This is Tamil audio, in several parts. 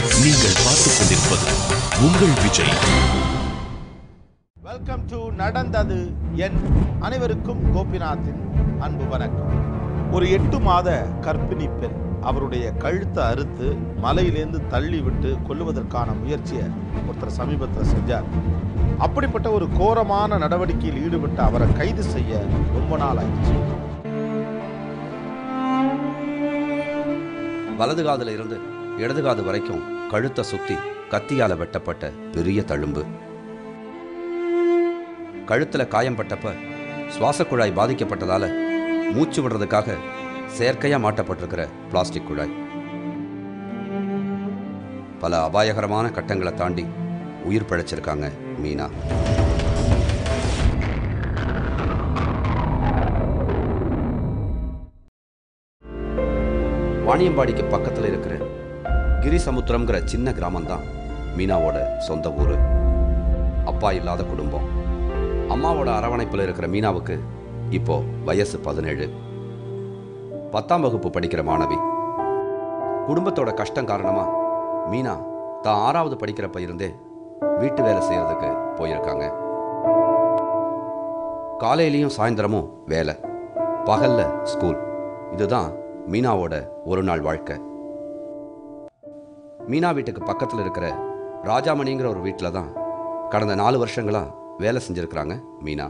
நீங்கள் பார்த்துக் கொண்டிருப்பது உங்கள் விஜய். வெல்கம் டு நடந்தது என் அனைவருக்கும் கோபிநாத்தின் அன்பு வணக்கம். ஒரு 8 மாத கர்ப்பிணி பெண் அவருடைய கழுத்தை அறுத்து மலையிலேருந்து தள்ளி விட்டு கொல்லுவதற்கான முயற்சியை ஒருத்தர் சமீபத்தில் செஞ்சார். அப்படிப்பட்ட ஒரு கோரமான நடவடிக்கையில் ஈடுபட்ட அவரை கைது செய்ய ரொம்ப நாள் ஆயிடுச்சு. வலது காதுல இருந்து இடது காது வரைக்கும் கழுத்தை சுத்தி கத்தியால வெட்டப்பட்ட பெரிய தழும்பு. கழுத்துல காயம்பட்டப்ப சுவாச குழாய் பாதிக்கப்பட்டதால மூச்சு விடுறதுக்காக செயற்கையா மாட்டப்பட்டிருக்கிற பிளாஸ்டிக் குழாய். பல அபாயகரமான கட்டங்களை தாண்டி உயிர் பிழைச்சிருக்காங்க மீனா. வாணியம்பாடிக்கு பக்கத்தில் இருக்கிற கிரிசமுத்திரம்ங்கிற சின்ன கிராமம்தான் மீனாவோட சொந்த ஊர். அப்பா இல்லாத குடும்பம். அம்மாவோட அரவணைப்பில் இருக்கிற மீனாவுக்கு இப்போ வயசு 17. 10ஆம் வகுப்பு படிக்கிற மாணவி. குடும்பத்தோட கஷ்டம் காரணமா மீனா தான் 6வது படிக்கிறப்ப இருந்தே வீட்டு வேலை செய்யறதுக்கு போயிருக்காங்க. காலையிலையும் சாயந்தரமும் வேலை, பகல்ல ஸ்கூல். இதுதான் மீனாவோட ஒரு நாள் வாழ்க்கை. மீனா வீட்டுக்கு பக்கத்தில் இருக்கிற ராஜாமணிங்கிற ஒரு வீட்டில் தான் கடந்த 4 வருஷங்களா வேலை செஞ்சிருக்கிறாங்க மீனா.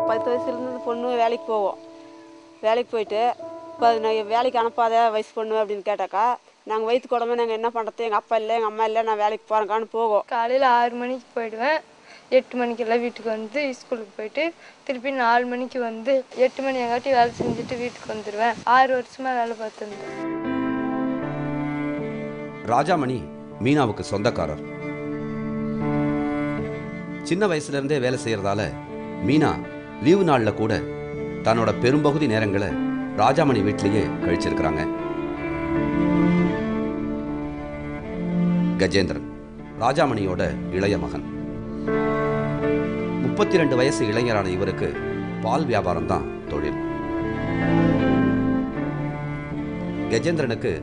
10 வயசுலேருந்து பொண்ணு வேலைக்கு போவோம். வேலைக்கு போயிட்டு இப்போ நான் வேலைக்கு அனுப்பாத வயசு பொண்ணு அப்படின்னு கேட்டாக்கா, நாங்கள் வயிற்று குடம்பு நாங்கள் என்ன பண்ணுறது, எங்கள் அப்பா இல்லை எங்கள் அம்மா இல்லை, நான் வேலைக்கு போகிறேங்கான்னு போவோம். காலையில் 6 மணிக்கு போயிடுவேன். 8 மணிக்கெல்லாம் வீட்டுக்கு வந்து ஸ்கூலுக்கு போயிட்டு திருப்பி 4 மணிக்கு வந்து 8 மணி எங்காட்டி வேலை செஞ்சுட்டு வீட்டுக்கு வந்துடுவேன். 6 வருஷமா வேலை பார்த்துருந்தேன். ராஜாமணி மீனாவுக்கு சொந்தக்காரர். சின்ன வயசுல இருந்தே வேலை செய்யறதால மீனா லீவு நாளில் கூட தன்னோட பெரும்பகுதி நேரங்களை ராஜாமணி வீட்டிலேயே கழிச்சிருக்கிறாங்க. கஜேந்திரன் ராஜாமணியோட இளைய மகன். 32 வயசு இளைஞரான இவருக்கு பால் வியாபாரம் தான் தொழில். கஜேந்திரனுக்கு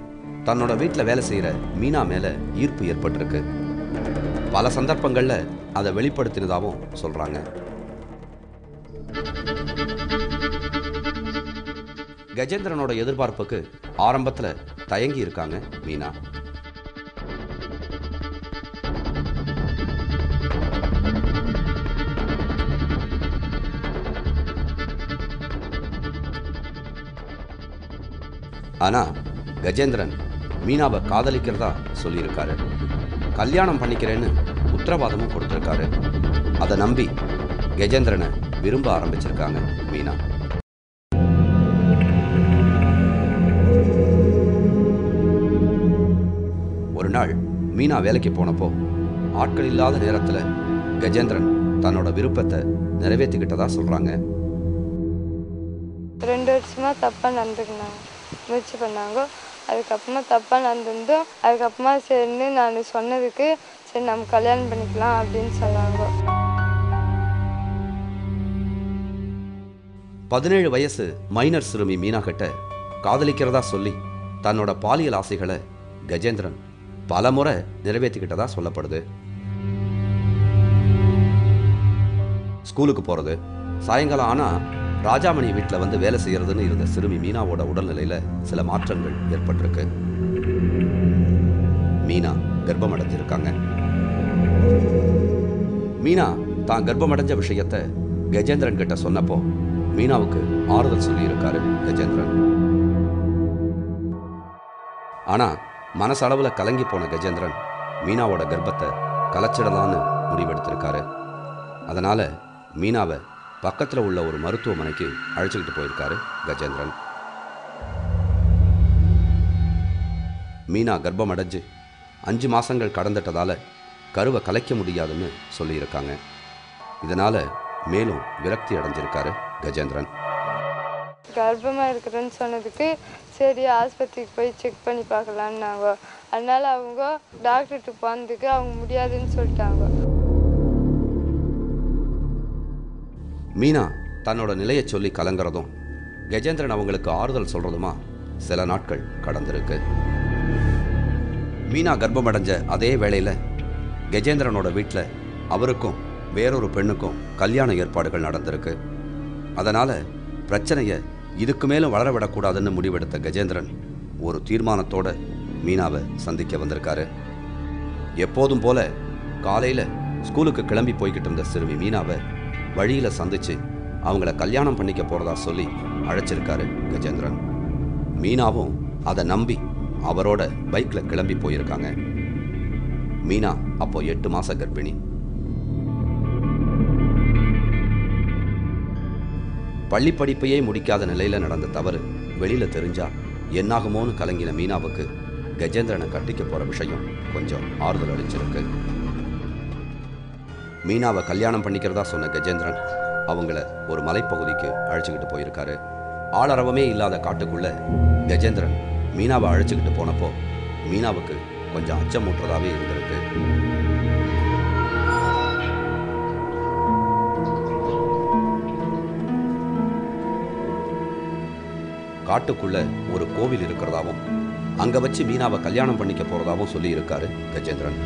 தன்னோட வீட்டில் வேலை செய்யற மீனா மேல ஈர்ப்பு ஏற்பட்டிருக்கு. பல சந்தர்ப்பங்கள்ல அதை வெளிப்படுத்தினதாகவும் சொல்றாங்க. கஜேந்திரனோட எதிர்பார்ப்புக்கு ஆரம்பத்துல தயங்கி இருக்காங்க மீனா. ஆனா கஜேந்திரன் மீனாவை காதலிக்கிறதா சொல்லியிருக்காரு. கல்யாணம் பண்ணிக்கிறேன்னு உத்தரவாதமும் கொடுத்திருக்காரு. அதை நம்பி கஜேந்திரனை விரும்ப ஆரம்பிச்சிருக்காங்க மீனா. ஒரு நாள் மீனா வேலைக்கு போனப்போ ஆட்கள் இல்லாத நேரத்துல கஜேந்திரன் தன்னோட விருப்பத்தை நிறைவேற்றிக்கிட்டதா சொல்றாங்க. 2 வருஷமா தப்பாக நடந்துக்கினாங்க, முயற்சி பண்ணாங்க. அதுக்கப்புறமா தப்பாக நடந்துருந்தோம். அதுக்கப்புறமா சரின்னு நான் சொன்னதுக்கு சரி நம்ம கல்யாணம் பண்ணிக்கலாம் அப்படின்னு சொன்னாங்க. 17 வயசு மைனர் சிறுமி மீனா கிட்ட காதலிக்கிறதா சொல்லி தன்னோட பாலியல் ஆசைகளை கஜேந்திரன் பல முறை நிறைவேற்றிக்கிட்டதா சொல்லப்படுது. ஸ்கூலுக்கு போறது, சாயங்காலம் ஆனா ராஜாமணி வீட்டில் வந்து வேலை செய்யறதுன்னு இருந்த சிறுமி மீனாவோட உடல்நிலையில சில மாற்றங்கள் ஏற்பட்டிருக்கு. மீனா கர்ப்பம் அடைஞ்சிருக்காங்க. மீனா தான் கர்ப்பம் அடைஞ்ச விஷயத்தை கஜேந்திரன் கிட்ட சொன்னப்போ மீனாவுக்கு ஆறுதல் சொல்லி இருக்காரு கஜேந்திரன். ஆனா மனசளவுல கலங்கி போன கஜேந்திரன் மீனாவோட கர்ப்பத்தை கலைச்சிடலான்னு முடிவெடுத்திருக்காரு. அதனால மீனாவை பக்கத்தில் உள்ள ஒரு மருத்துவமனைக்கு அழைச்சிக்கிட்டு போயிருக்காரு கஜேந்திரன். மீனா கர்ப்பம் அடைஞ்சு 5 மாசங்கள் கடந்துட்டதால கருவை கலைக்க முடியாதுன்னு சொல்லியிருக்காங்க. இதனால மேலும் விரக்தி அடைஞ்சிருக்காரு கஜேந்திரன். கர்ப்பமாக இருக்கிறேன்னு சொன்னதுக்கு சரி ஆஸ்பத்திரிக்கு போய் செக் பண்ணி பார்க்கலான்னாங்க. அதனால அவங்க டாக்டர்கிட்ட போனதுக்கு அவங்க முடியாதுன்னு சொல்லிட்டாங்க. மீனா தன்னோட நிலையை சொல்லி கலங்குறதும் கஜேந்திரன் அவங்களுக்கு ஆறுதல் சொல்றதுமா சில நாட்கள் கடந்திருக்கு. மீனா கர்ப்பமடைஞ்ச அதே வேளையில் கஜேந்திரனோட வீட்டில் அவருக்கும் வேறொரு பெண்ணுக்கும் கல்யாண ஏற்பாடுகள் நடந்திருக்கு. அதனால் பிரச்சனையை இதுக்கு மேலும் வளர விடக்கூடாதுன்னு முடிவெடுத்த கஜேந்திரன் ஒரு தீர்மானத்தோட மீனாவை சந்திக்க வந்திருக்காரு. எப்போதும் போல காலையில் ஸ்கூலுக்கு கிளம்பி போய்கிட்டு இருந்த சிறுமி மீனாவை வழியில் சந்திச்சு அவங்கள கல்யாணம் பண்ணிக்க போகிறதா சொல்லி அழைச்சிருக்காரு கஜேந்திரன். மீனாவும் அதை நம்பி அவரோட பைக்கில் கிளம்பி போயிருக்காங்க. மீனா அப்போ 8 மாச கர்ப்பிணி. பள்ளி படிப்பையே முடிக்காத நிலையில் நடந்த தவறு வெளியில் தெரிஞ்சா என்னாகுமோன்னு கலங்கின மீனாவுக்கு கஜேந்திரனை கட்டிக்க போகிற விஷயம் கொஞ்சம் ஆறுதல் அளிச்சிருக்கு. மீனாவை கல்யாணம் பண்ணிக்கிறதா சொன்ன கஜேந்திரன் அவங்கள ஒரு மலைப்பகுதிக்கு அழைச்சிக்கிட்டு போயிருக்காரு. ஆளரவமே இல்லாத காட்டுக்குள்ள கஜேந்திரன் மீனாவை அழைச்சிக்கிட்டு போனப்போ மீனாவுக்கு கொஞ்சம் அச்சமூட்டுறதாவே இருந்திருக்கு. காட்டுக்குள்ள ஒரு கோவில் இருக்கிறதாவும் அங்க வச்சு மீனாவை கல்யாணம் பண்ணிக்க போறதாவும் சொல்லி இருக்காரு கஜேந்திரன்.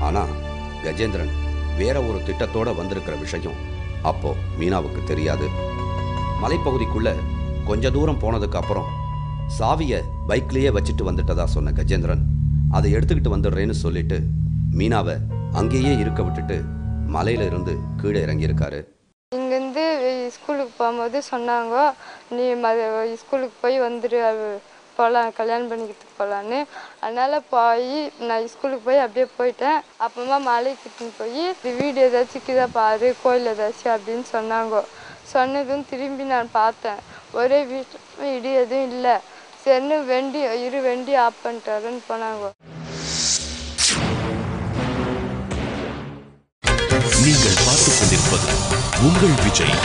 ஆனா கஜேந்திரன் வேற ஒரு திட்டத்தோட வந்திருக்கிற விஷயம் அப்போ மீனாவுக்கு தெரியாது. மலைப்பகுதிக்குள்ள கொஞ்ச தூரம் போனதுக்கு அப்புறம் சாவியை பைக்லேயே வச்சுட்டு வந்துட்டதா சொன்ன கஜேந்திரன் அதை எடுத்துக்கிட்டு வந்துடுறேன்னு சொல்லிட்டு மீனாவை அங்கேயே இருக்க விட்டுட்டு மலையில இருந்து கீழே இறங்கியிருக்காரு. இங்கேருந்து ஸ்கூலுக்கு போகும்போது சொன்னாங்க, நீ ஸ்கூலுக்கு போய் வந்துடு, போகலாம், கல்யாணம் பண்ணிக்கிறதுக்கு போகலான்னு. அதனால் போய் நான் ஸ்கூலுக்கு போய் அப்படியே போயிட்டேன். அப்புறமா மலைக்கிட்டு போய் வீடு ஏதாச்சும் இருக்குதா பாரு, கோயில் ஏதாச்சும் அப்படின்னு சொன்னாங்க. சொன்னதும் திரும்பி நான் பார்த்தேன், ஒரே வீடு எதுவும் இல்லை. சரின்னு வெண்டி ஆஃப் பண்ணிட்டாருன்னு போனாங்க. நீங்கள் பார்த்துக் கொண்டிருப்பது உங்கள் விஜய்.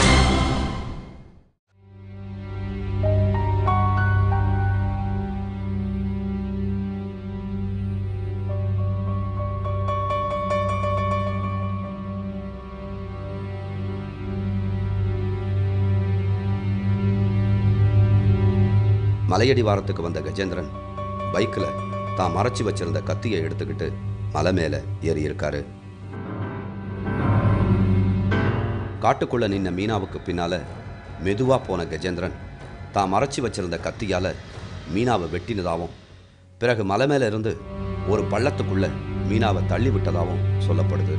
மலையடிவாரத்துக்கு வந்த கஜேந்திரன் பைக்கில் தான் மறைச்சி வச்சிருந்த கத்தியை எடுத்துக்கிட்டு மலை மேலே ஏறி இருக்காரு. காட்டுக்குள்ள நின்ன மீனாவுக்கு பின்னால மெதுவா போன கஜேந்திரன் தான் மறைச்சி வச்சிருந்த கத்தியால மீனாவை வெட்டினதாகவும் பிறகு மலை மேல இருந்து ஒரு பள்ளத்துக்குள்ள மீனாவை தள்ளி விட்டதாகவும் சொல்லப்படுது.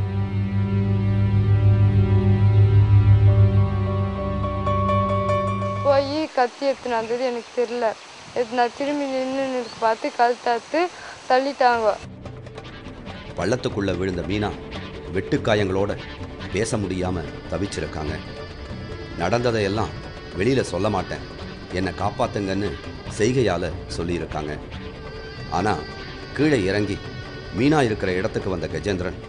போய் கத்தி எடுத்துன்னு வந்தது எனக்கு தெரியல. நான் திரும்பி நின்று பார்த்து கழுத்தாத்து தள்ளிட்டாங்க. பள்ளத்துக்குள்ள விழுந்த மீனா வெட்டுக்காயங்களோட பேச முடியாம தவிச்சிருக்காங்க. நடந்ததையெல்லாம் வெளியில சொல்ல மாட்டேன், என்னை காப்பாத்துங்கன்னு செய்கையால சொல்லியிருக்காங்க. ஆனா கீழே இறங்கி மீனா இருக்கிற இடத்துக்கு வந்த கஜேந்திரன்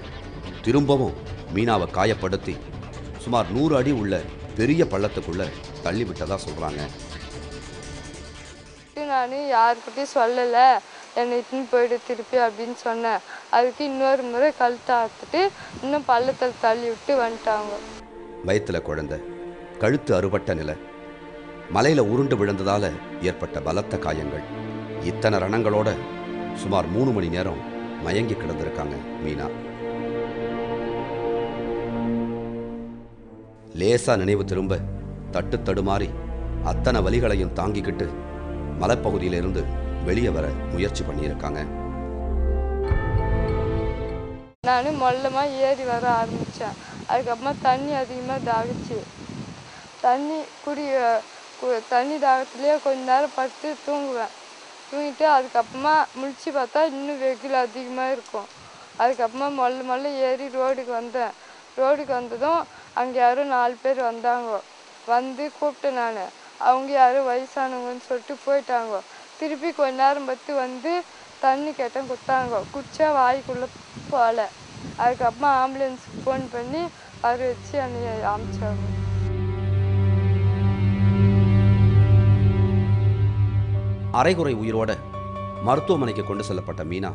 திரும்பவும் மீனாவை காயப்படுத்தி சுமார் 100 அடி உள்ள பெரிய பள்ளத்துக்குள்ள தள்ளி விட்டதா சொல்றாங்க. நான் யாருக்கிட்டையும் சொல்லலை, என்னை இட்டுன்னு போயிட்டு திருப்பி அப்படின்னு சொன்னேன். அதுக்கு இன்னொரு முறை கழுத்தை அறுத்துட்டு இன்னும் பள்ளத்தில் தள்ளி விட்டு வந்துட்டாங்க. வயிற்றுல குழந்தை, கழுத்து அறுபட்ட நிலை, மலையில உருண்டு விழுந்ததால ஏற்பட்ட பலத்த காயங்கள், இத்தனை ரணங்களோட சுமார் 3 மணி நேரம் மயங்கி கிடந்திருக்காங்க மீனா. லேசா நினைவு திரும்ப தட்டு தடுமாறி அத்தனை வலிகளையும் தாங்கிக்கிட்டு மலைப்பகுதியிலிருந்து வெளியே வர முயற்சி பண்ணியிருக்காங்க. நான் மொல்லமாக ஏறி வர ஆரம்பித்தேன். அதுக்கப்புறமா தண்ணி அதிகமாக தாகிச்சு. தண்ணி தாகத்துலேயே கொஞ்ச நேரம் படுத்து தூங்குவேன். தூங்கிட்டு அதுக்கப்புறமா முழிச்சு பார்த்தா இன்னும் வெயில் அதிகமாக இருக்கும். அதுக்கப்புறமா மொல்ல ஏறி ரோடுக்கு வந்தேன். ரோடுக்கு வந்ததும் அங்கே யாரும் 4 பேர் வந்தாங்க. வந்து கூப்பிட்டேன் நான். அவங்க யாரும் வயசானவங்கன்னு சொல்லிட்டு போயிட்டாங்க. திருப்பி கொஞ்ச நேரம் பார்த்து வந்து தண்ணி கேட்டேன், கொடுத்தாங்க. குடிச்சா வாய்க்குள்ளே போகல. அதுக்கப்புறமா ஆம்புலன்ஸுக்கு ஃபோன் பண்ணி வர வச்சு என்னை அனுப்பிச்சாங்க. அரைகுறை உயிரோட மருத்துவமனைக்கு கொண்டு செல்லப்பட்ட மீனா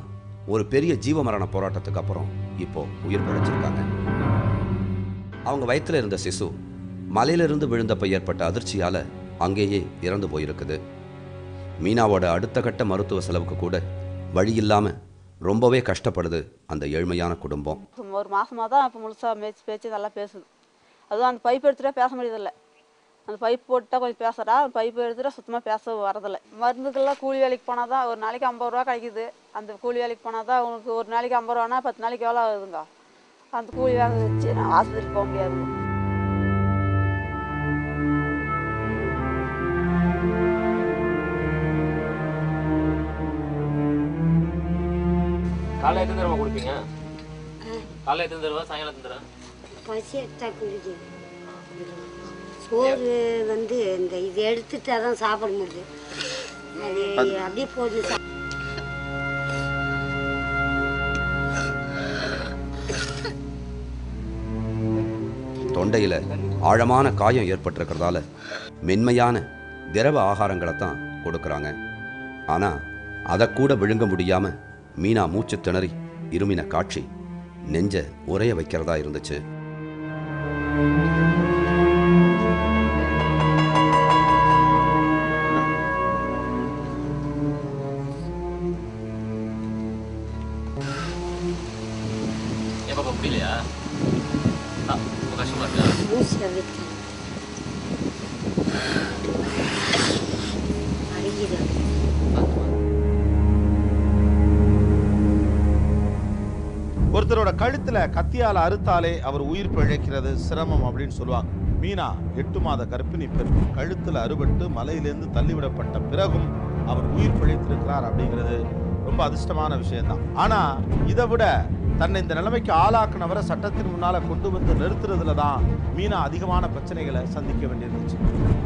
ஒரு பெரிய ஜீவமரண போராட்டத்துக்கு அப்புறம் இப்போ உயிர் பிழைச்சிருக்காங்க. அவங்க வயிற்றுல இருந்த சிசு மலையிலிருந்து விழுந்தப்ப ஏற்பட்ட அதிர்ச்சியால அங்கேயே இறந்து போயிருக்குது. மீனாவோட அடுத்த கட்ட மருத்துவ செலவுக்கு கூட வழி இல்லாமல் ரொம்பவே கஷ்டப்படுது அந்த ஏழ்மையான குடும்பம். ஒரு மாதமாக தான் இப்போ முழுசாக பேச்சு நல்லா பேசுது. அதுவும் அந்த பைப் எடுத்துகிட்டா பேச முடியதில்லை. அந்த பைப் போட்டுட்டா கொஞ்சம் பேசுகிறா, அந்த பைப் எடுத்துகிட்டா சுத்தமாக பேச வரதில்லை. மருந்துக்கெல்லாம் கூலி வேலைக்கு போனால் தான் ஒரு நாளைக்கு 50 ரூபா கிடைக்குது. அந்த கூலி வேலைக்கு போனால் தான் உனக்கு ஒரு நாளைக்கு 50 ரூபானா 10 நாளைக்கு எவ்வளோ ஆகுதுங்க? அந்த கூலி வேலை வச்சு நான் ஆஸ்பத்திரிக்கு போக முடியாதுங்க. காலையில் எத்தனை தடவை கொடுப்பீங்க? காலையில் எத்தனை தடவை, சாயங்காலம் எத்தனை தடவை? பசி எடுத்தா குடிக்கும். சோறு வந்து இந்த இது எடுத்துட்டா தான் சாப்பிட முடியுது. அது அப்படியே போது. தொண்டையில் ஆழமான காயம் ஏற்பட்டிருக்கிறதால மென்மையான திரவ ஆகாரங்களை தான் கொடுக்குறாங்க. ஆனால் அதை கூட விழுங்க முடியாமல் மீனா மூச்சு திணறி இருமின காட்சி நெஞ்ச உரைய வைக்கிறதா இருந்துச்சு. எப்போ முடியலையா? கஷ்டமா இருக்கா? ஒருத்தரோட கழுத்துல கத்தியால அறுத்தாலே அவர் உயிர் பிழைக்கிறது சிரமம் அப்படின்னு சொல்லுவாங்க. மீனா 8 மாத கர்ப்பிணி பெண். கழுத்துல அறுபட்டு மலையிலிருந்து தள்ளிவிடப்பட்ட பிறகும் அவர் உயிர் பிழைத்திருக்கிறார் அப்படிங்கிறது ரொம்ப அதிர்ஷ்டமான விஷயம்தான். ஆனா இதை விட தன்னை இந்த நிலைமைக்கு ஆளாக்குனவரை சட்டத்தின் முன்னால கொண்டு வந்து நிறுத்துறதுல தான் மீனா அதிகமான பிரச்சனைகளை சந்திக்க வேண்டியிருந்துச்சு.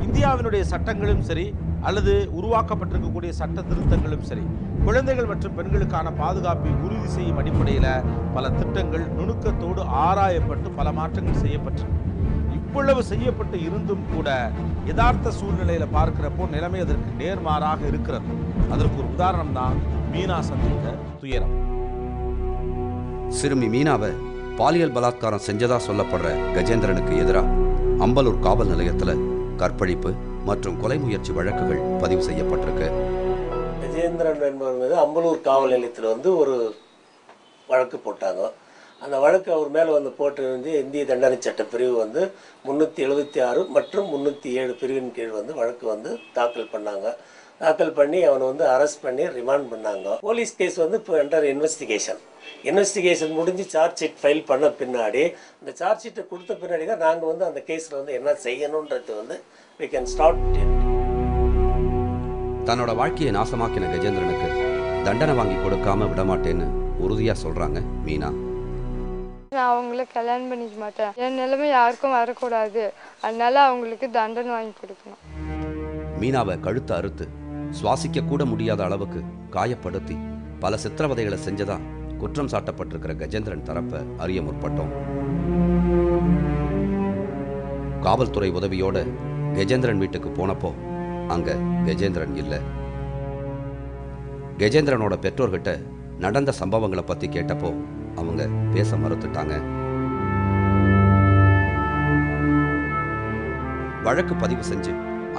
இந்தியாவினுடைய சட்டங்களும் சரி அல்லது உருவாக்கப்பட்டிருக்கக்கூடிய சட்ட திருத்தங்களும் சரி, குழந்தைகள் மற்றும் பெண்களுக்கான பாதுகாப்பை உறுதி செய்யும் அடிப்படையில் பல திட்டங்கள் நுணுக்கத்தோடு ஆராயப்பட்டு பல மாற்றங்கள் செய்யப்பட்டன. இவ்வளவு செய்யப்பட்டு இருந்தும் கூட யதார்த்த சூழ்நிலையில பார்க்கிறப்போ நிலைமை அதற்கு நேர்மாறாக இருக்கிறது. அதற்கு ஒரு உதாரணம் தான் மீனா சந்தித்த துயரம். சிறுமி மீனாவை பாலியல் பலாத்காரம் செஞ்சதா சொல்லப்படுற கஜேந்திரனுக்கு எதிராக அம்பலூர் காவல் நிலையத்தில் கற்பழிப்பு மற்றும் கொலை முயற்சி வழக்குகள் பதிவு செய்யப்பட்டிருக்கு. கஜேந்திரன் என்பவர் மீது அம்பலூர் காவல் நிலையத்தில் ஒரு வழக்கு போட்டாங்க. அந்த வழக்கு அவர் மேலே போட்டு இந்திய தண்டனை சட்ட பிரிவு 376 மற்றும் 307 பிரிவின் கீழ் வழக்கு தாக்கல் பண்ணாங்க. தாக்கல் பண்ணி அவனை அரெஸ்ட் பண்ணி ரிமாண்ட் பண்ணாங்க. போலீஸ் கேஸ் இப்போ அண்டர் இன்வெஸ்டிகேஷன் முடிஞ்சு சார்ஜ் ஷீட் ஃபைல் பண்ண பின்னாடி அந்த சார்ஜ் ஷீட்டை கொடுத்த பின்னாடி தான் நாங்கள் அந்த கேஸில் என்ன செய்யணுன்றது we can start it. தன்னோட வாழ்க்கையை நாசமாக்கின கஜேந்திரனுக்கு தண்டனை வாங்கி கொடுக்காம விடமாட்டேன்னு உறுதியா சொல்றாங்க மீனா. நான் அவங்கள கல்யாணம் பண்ணிக்க மாட்டேன். என் நிலைமை யாருக்கும் வரக்கூடாது. அதனால அவங்களுக்கு தண்டனை வாங்கி கொடுக்கணும். மீனாவை கழுத்தை அறுத்து சுவாசிக்க கூட முடியாத அளவுக்கு காயப்படுத்தி பல சித்திரவதைகளை செஞ்சதா குற்றம் சாட்டப்பட்டிருக்கிற கஜேந்திரன் தரப்பை அறிய முற்பட்டோம். காவல்துறை உதவியோட கஜேந்திரன் வீட்டுக்கு போனப்போ அங்க கஜேந்திரன் இல்லை. கஜேந்திரனோட பெற்றோர்கிட்ட நடந்த சம்பவங்களை பத்தி கேட்டப்போ அவங்க பேச மறுத்துட்டாங்க. வழக்கு பதிவு செஞ்சு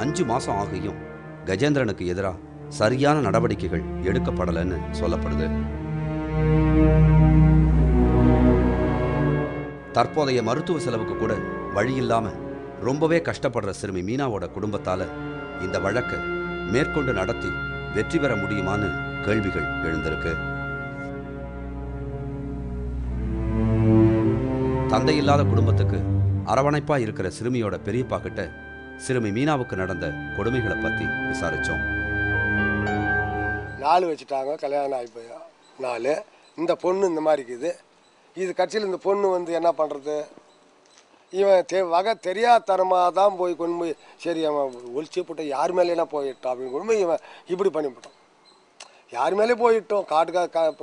5 மாசம் ஆகியும் கஜேந்திரனுக்கு எதிராக சரியான நடவடிக்கைகள் எடுக்கப்படலைன்னு சொல்லப்படுது. தற்போதைய மருத்துவ செலவுக்கு கூட வழி இல்லாம ரொம்பவே கஷ்டப்படுற சிறுமி மீனாவோட குடும்பத்தால இந்த வழக்கை மேற்கொண்டு நடத்தி வெற்றி பெற முடியுமான்னு கேள்விகள் எழுந்திருக்கு. தந்தையில்லாத குடும்பத்துக்கு அரவணைப்பா இருக்கிற சிறுமியோட பெரியப்பா கிட்ட சிறுமி மீனாவுக்கு நடந்த கொடுமைகளை பத்தி விசாரிச்சோம். 4 வச்சுட்டாங்க, கல்யாணம் ஆகி போய் 4. இந்த பொண்ணு இந்த மாதிரி இருக்குது. இது கட்சியில் இந்த பொண்ணு என்ன பண்ணுறது, இவன் வகை தெரியாதனமாக தான் போய் கொண்டு போய் சரி அவன் ஒழிச்சு போட்ட யார் மேலேனா போயிட்டான் அப்படின்னு கொண்டு போய் இவன் இப்படி பண்ணிவிட்டான். யார் மேலே போயிட்டோம்,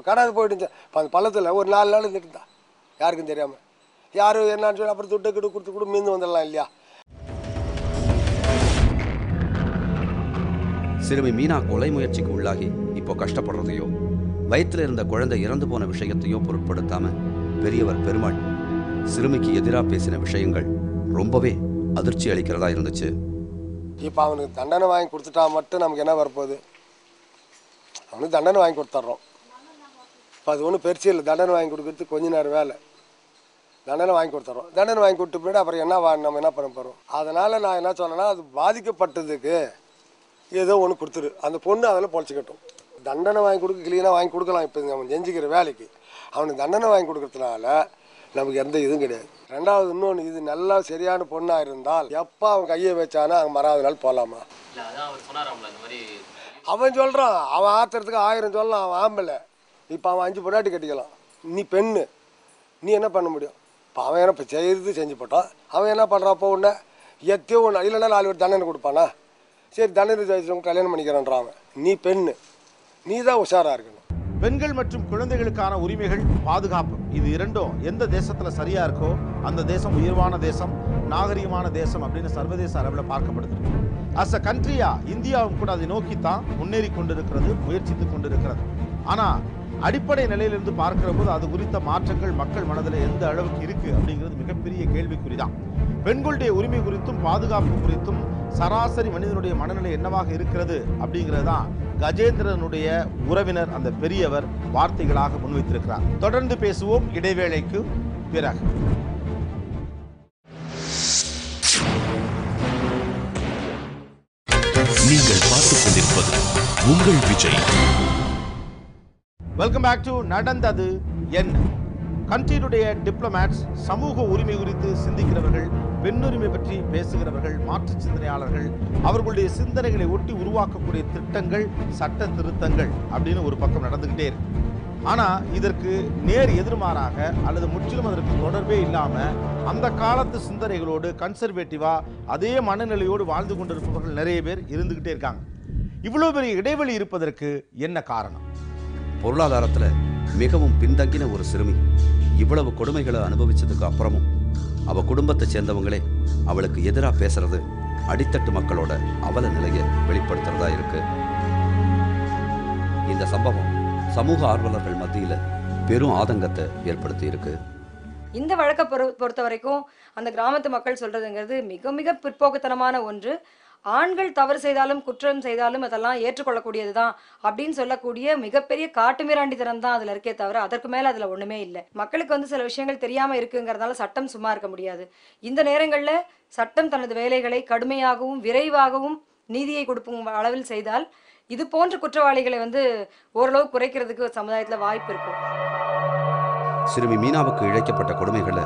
காடாது போயிட்டு அந்த பள்ளத்தில் ஒரு 4 நாள் இருந்துட்டு யாருக்கும் தெரியாமல் யாரும் என்னன்னு சொல்லி அப்புறம் துட்டு கிட்டு கொடுத்து கூட மீந்து வந்துடலாம் இல்லையா. சிறுமி மீனா கொலை முயற்சிக்கு உள்ளாகி இப்போ கஷ்டப்படுறதையோ வயிற்றில் இருந்த குழந்தை இறந்து போன விஷயத்தையோ பொருட்படுத்தாம பெரியவர் பெருமாள் சிறுமிக்கு எதிராக பேசின விஷயங்கள் ரொம்பவே அதிர்ச்சி அளிக்கிறதா இருந்துச்சு. இப்போ அவனுக்கு தண்டனை வாங்கி கொடுத்துட்டா மட்டும் நமக்கு என்ன வரப்போகுது? அவனுக்கு தண்டனை வாங்கி கொடுத்துட்றோம். இப்போ அது ஒன்றும் பெருசு இல்லை. தண்டனை வாங்கி கொடுக்குறது கொஞ்ச நேரம் வேலை. தண்டனை வாங்கி கொடுத்துட்றோம். தண்டனை வாங்கி கொடுத்து போய்ட்டு அப்புறம் நம்ம என்ன பண்ண போகிறோம்? அதனால் நான் என்ன சொன்னேன்னா, அது பாதிக்கப்பட்டதுக்கு ஏதோ ஒன்று கொடுத்துரு, அந்த பொண்ணு அதில் பொழைச்சிக்கட்டும். தண்டனை வாங்கி கொடுக்க க்ளீனாக வாங்கி கொடுக்கலாம். இப்போ அவன் செஞ்சுக்கிற வேலைக்கு அவனுக்கு தண்டனை வாங்கி கொடுக்கறதுனால நமக்கு எந்த இதுவும் கிடையாது. ரெண்டாவது இன்னொன்று, இது நல்லா சரியான பொண்ணாக இருந்தால் எப்போ அவன் கையை வச்சானா அங்கே மறாவது நாள் போகலாமா? அவன் சொல்கிறான், அவன் ஆத்துறதுக்கு 1000 சொல்லலாம். அவன் ஆம்பளை. இப்போ அவன் 5 பொண்டாட்டி கட்டிக்கலாம். நீ பெண்ணு, நீ என்ன பண்ண முடியும்? இப்போ அவன் என்ன இப்போ செய்கிறது செஞ்சு போட்டான். அவன் என்ன பண்ணுறான்? அப்போ ஒன்று எத்தையோ ஒன்று இல்லைன்னா 4 பேர் தண்டனை கொடுப்பானா? சரி, தண்டனை வச்சுருவங்க கல்யாணம் பண்ணிக்கிறான்றான் அவன். நீ பெண்ணு, நீ தான் உஷாராக இருக்கணும். பெண்கள் மற்றும் குழந்தைகளுக்கான உரிமைகள், பாதுகாப்பு, இது இரண்டும் எந்த தேசத்தில் சரியா இருக்கோ அந்த தேசம் உயர்வான தேசம், நாகரிகமான தேசம் அப்படின்னு சர்வதேச அளவில் பார்க்கப்படுது. அஸ் அ கண்ட்ரியா இந்தியாவும் கூட அதை நோக்கித்தான் முன்னேறி கொண்டிருக்கிறது, முயற்சித்து கொண்டிருக்கிறது. ஆனால் அடிப்படை நிலையிலிருந்து பார்க்கிற போது அது குறித்த மாற்றங்கள் மக்கள் மனதில் எந்த அளவுக்கு இருக்கு அப்படிங்கிறது மிகப்பெரிய கேள்விக்குறிதான். பெண்களுடைய உரிமை குறித்தும் பாதுகாப்பு குறித்தும் சராசரி மனிதனுடைய மனநிலை என்னவாக இருக்கிறது அப்படிங்கிறது தான் கஜேந்திரனுடைய உறவினர் அந்த பெரியவர் வார்த்தைகளாக முன்வைத்திருக்கிறார். தொடர்ந்து பேசுவோம் இடைவேளைக்கு பிறகு. நீங்கள் பார்த்துக் கொண்டிருப்பது உங்கள் விஜய். வெல்கம் பேக் டு நடந்தது என்ன. கண்ட்ரியினுடைய டிப்ளமேட்ஸ், சமூக உரிமை குறித்து சிந்திக்கிறவர்கள், பெண்ணுரிமை பற்றி பேசுகிறவர்கள், மாற்று சிந்தனையாளர்கள், அவர்களுடைய சிந்தனைகளை ஒட்டி உருவாக்கக்கூடிய திட்டங்கள், சட்ட திருத்தங்கள் அப்படின்னு ஒரு பக்கம் நடந்துகிட்டே இருக்கு. ஆனால் இதற்கு நேர் எதிர்மாறாக அல்லது முற்றிலும் அதற்கு தொடர்பே இல்லாமல் அந்த காலத்து சிந்தனைகளோடு கன்சர்வேட்டிவாக அதே மனநிலையோடு வாழ்ந்து கொண்டிருப்பவர்கள் நிறைய பேர் இருந்துக்கிட்டே இருக்காங்க. இவ்வளோ பெரிய இடைவெளி இருப்பதற்கு என்ன காரணம்? பொருளாதாரத்தில் மிகவும் பின்தங்கின ஒரு சிறுமி இவ்வளவு கொடுமைகளை அனுபவிச்சதுக்கு அப்புறமும் அவ குடும்பத்தை சேர்ந்தவங்களே அவளுக்கு எதிராக பேசுறது அடித்தட்டு மக்களோட அவல நிலையை வெளிப்படுத்துறதா இருக்கு. இந்த சம்பவம் சமூக ஆர்வலர்கள் மத்தியில பெரும் ஆதங்கத்தை ஏற்படுத்தி இருக்கு. இந்த வழக்கை பொறுத்த வரைக்கும் அந்த கிராமத்து மக்கள் சொல்றதுங்கிறது மிக மிக பிற்போக்குத்தனமான ஒன்று. ஆண்கள் தவறு செய்தாலும் குற்றம் செய்தாலும் அதெல்லாம் ஏற்றுக்கொள்ளக்கூடியது தான் அப்படின்னு சொல்லக்கூடிய மிகப்பெரிய காட்டுமிராண்டித்தனம் தான் அதில் இருக்கே தவிர அதற்கு மேலே அதில் ஒன்றுமே இல்லை. மக்களுக்கு சில விஷயங்கள் தெரியாமல் இருக்குங்கிறதுனால சட்டம் சும்மா இருக்க முடியாது. இந்த நேரங்களில் சட்டம் தனது வேலைகளை கடுமையாகவும் விரைவாகவும் நீதியை கொடுக்கும் அளவில் செய்தால் இது போன்ற குற்றவாளிகளை ஓரளவு குறைக்கிறதுக்கு சமுதாயத்தில் வாய்ப்பு இருக்கும். சிறுமி மீனாவுக்கு இழைக்கப்பட்ட கொடுமைகளை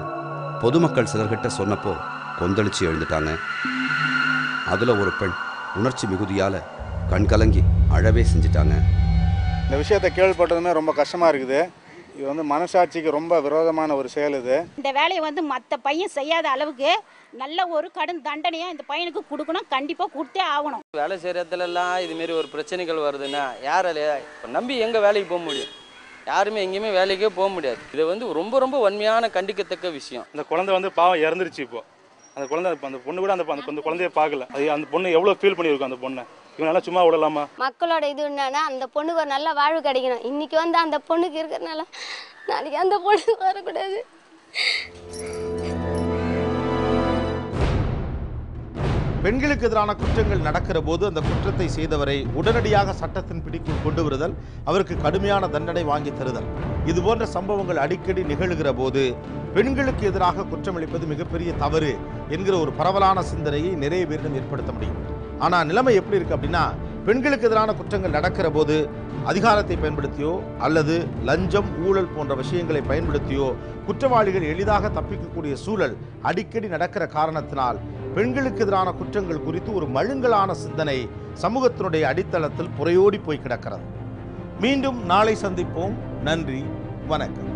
பொதுமக்கள் சிலர்கிட்ட சொன்னப்போ கொந்தளிச்சு எழுந்துட்டாங்க. அதில் ஒரு பெண் உணர்ச்சி மிகுதியால் கண்கலங்கி அழவே செஞ்சிட்டாங்க. இந்த விஷயத்தை கேள்விப்பட்டதுமே ரொம்ப கஷ்டமாக இருக்குது. இது மனசாட்சிக்கு ரொம்ப விரோதமான ஒரு செயல். இது இந்த வேலையை மற்ற பையன் செய்யாத அளவுக்கு நல்ல ஒரு கடும் தண்டனையாக இந்த பையனுக்கு கொடுக்கணும், கண்டிப்பாக கொடுத்தே ஆகணும். வேலை செய்கிறதுலாம் இதுமாரி ஒரு பிரச்சனைகள் வருதுன்னா யாரால இப்போ நம்பி எங்கே வேலைக்கு போக முடியும்? யாருமே எங்கேயுமே வேலைக்கே போக முடியாது. இது ரொம்ப ரொம்ப வன்மையான கண்டிக்கத்தக்க விஷயம். இந்த குழந்தை பாவம் இறந்துருச்சு. இப்போ அந்த குழந்தை அந்த பொண்ணு கூட அந்த குழந்தைய பார்க்கல. அது அந்த பொண்ணு எவ்வளோ ஃபீல் பண்ணியிருக்கும். அந்த பொண்ணை இவனால சும்மா விடலாமா? மக்களோட இது என்னன்னா அந்த பொண்ணுக்கு ஒரு நல்ல வாழ்வு கிடைக்கணும். இன்னைக்கு அந்த பொண்ணுக்கு இருக்கிறதுனால நாளைக்கு அந்த பொண்ணு வரக்கூடாது. பெண்களுக்கு எதிரான குற்றங்கள் நடக்கிற போது அந்த குற்றத்தை செய்தவரை உடனடியாக சட்டத்தின் பிடிக்குள் கொண்டு வருதல், அவருக்கு கடுமையான தண்டனை வாங்கி தருதல், இது போன்ற சம்பவங்கள் அடிக்கடி நிகழ்கிற போது பெண்களுக்கு எதிராக குற்றமளிப்பது மிகப்பெரிய தவறு என்கிற ஒரு பரவலான சிந்தனையை நிறைய பேரிடம் ஏற்படுத்த முடியும். ஆனால் நிலைமை எப்படி இருக்கு அப்படின்னா, பெண்களுக்கு எதிரான குற்றங்கள் நடக்கிற போது அதிகாரத்தை பயன்படுத்தியோ அல்லது லஞ்சம், ஊழல் போன்ற விஷயங்களை பயன்படுத்தியோ குற்றவாளிகள் எளிதாக தப்பிக்கக்கூடிய சூழல் அடிக்கடி நடக்கிற காரணத்தினால் பெண்களுக்கு எதிரான குற்றங்கள் குறித்து ஒரு மழுங்கலான சிந்தனை சமூகத்தினுடைய அடித்தளத்தில் புரையோடி போய் கிடக்கிறது. மீண்டும் நாளை சந்திப்போம். நன்றி, வணக்கம்.